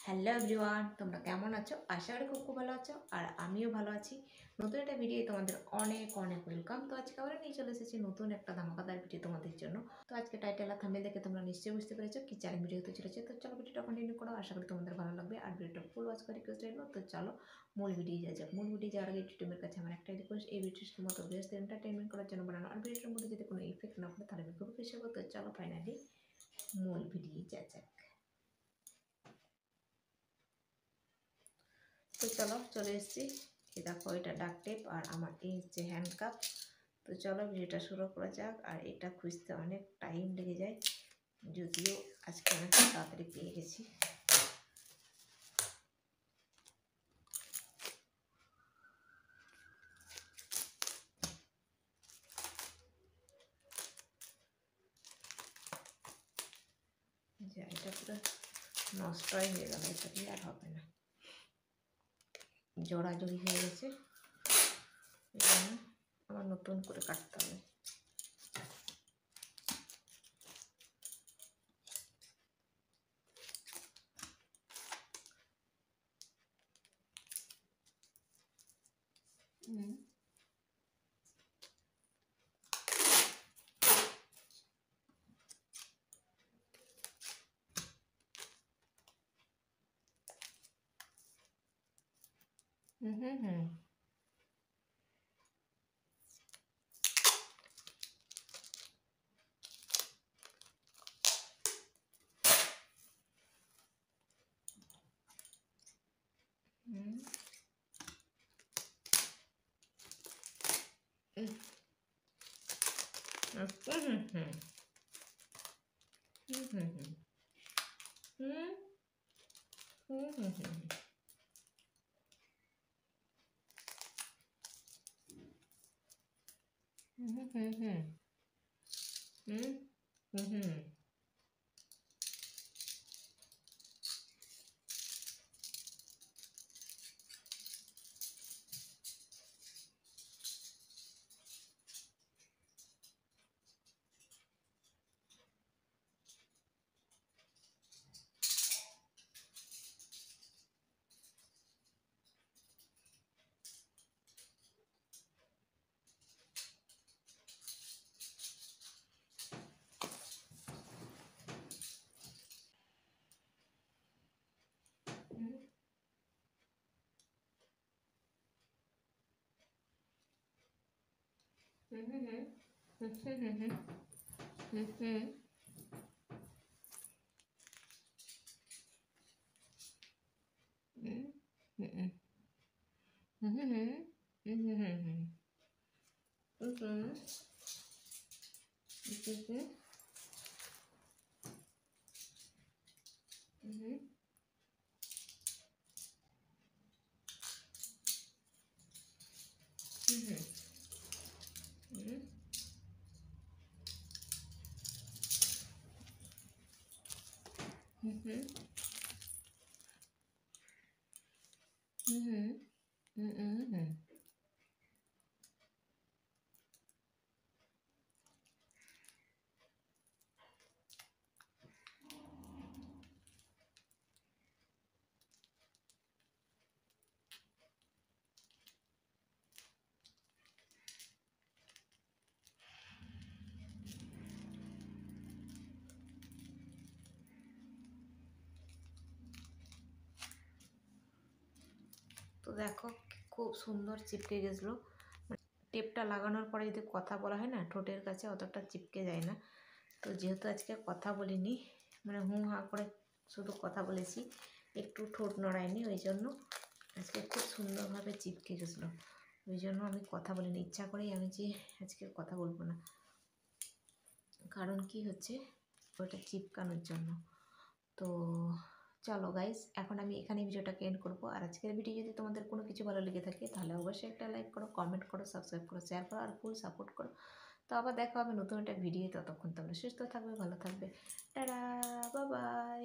Hello everyone, তোমরা কেমন আছো? আশা করি খুব ভালো আছো আর আমিও ভালো আছি। নতুন একটা ভিডিও তোমাদের অনেক অনেক ওয়েলকাম। তো আজকে আবার নিয়ে চলে এসেছি নতুন একটা ধামাকাদার ভিডিও তোমাদের জন্য। তো আজকে টাইটেল আর থাম্বনেল দেখে তোমরা নিশ্চয়ই বুঝতে পেরেছো কি চ্যালেঞ্জ ভিডিও হতে চলেছে। তো চলো ভিডিওটা কন্টিনিউ করো, আশা করি তোমাদের ভালো লাগবে আর ভিডিওটা ফুল ওয়াচ করে রিকোয়েস্ট রইলো। তো চলো মূল ভিডিও যাওয়া যাক। মূল ভিডিও যাওয়ার আগে ইউটিউবের কাছে আমার একটাই রিকোয়েস্ট, এই ভিডিওটি শুধুমাত্র বেস্ট এন্টারটেনমেন্ট করার জন্য বানানো, আর ভিডিওটার মধ্যে যদি কোনো ইফেক্ট না পড়ে তাহলে আমি খুব খুশি হবো। তো চলো ফাইনালি মূল ভিডিও যাওয়া যাক। তো চলো চলে এসেছি। এই দেখো এটা ডাক টেপ আর আমার এই হচ্ছে হ্যান্ডকাপ। তো চলো ভিডিওটা শুরু করা যাক। আর এটা খুঁজতে অনেক টাইম লেগে যায়, যদিও আজকে অনেক তাড়াতাড়ি পেয়ে গেছি। এটা পুরো নষ্টই হয়ে গেল, এটা দিয়ে আর হবে না, জোড়াজড়ি হয়ে গেছে। এটা আবার নতুন করে কাটতে হবে। হুম হুম হুম হুম হুম হুম হুম হুম হুম হুম হুম হুম হুম হুম হুম হুম হুম হুম হুম তো দেখো খুব সুন্দর চিপকে গেছিলো। টেপটা লাগানোর পরে যদি কথা বলা হয় না, ঠোঁটের কাছে অতটা চিপকে যায় না। তো যেহেতু আজকে কথা বলিনি, মানে হুঁ হাঁ করে শুধু কথা বলেছি, একটু ঠোঁট নড়ায়নি, ওই জন্য আজকে খুব সুন্দরভাবে চিপকে গেছিলো। ওই জন্য আমি কথা বলিনি, ইচ্ছা করেই আমি যে আজকে কথা বলবো না, কারণ কি হচ্ছে ওটা চিপকানোর জন্য। তো চলো গাইস, এখন আমি এখানে ভিডিওটাকে এন্ড করবো। আর আজকের ভিডিও যদি তোমাদের কোনো কিছু ভালো লেগে থাকে তাহলে অবশ্যই একটা লাইক করো, কমেন্ট করো, সাবস্ক্রাইব করো, শেয়ার করো আর ফুল সাপোর্ট করো। তো আবার দেখা হবে নতুন একটা ভিডিও। ততক্ষণ তোমরা সুস্থ থাকবে, ভালো থাকবে। Tata, bye bye.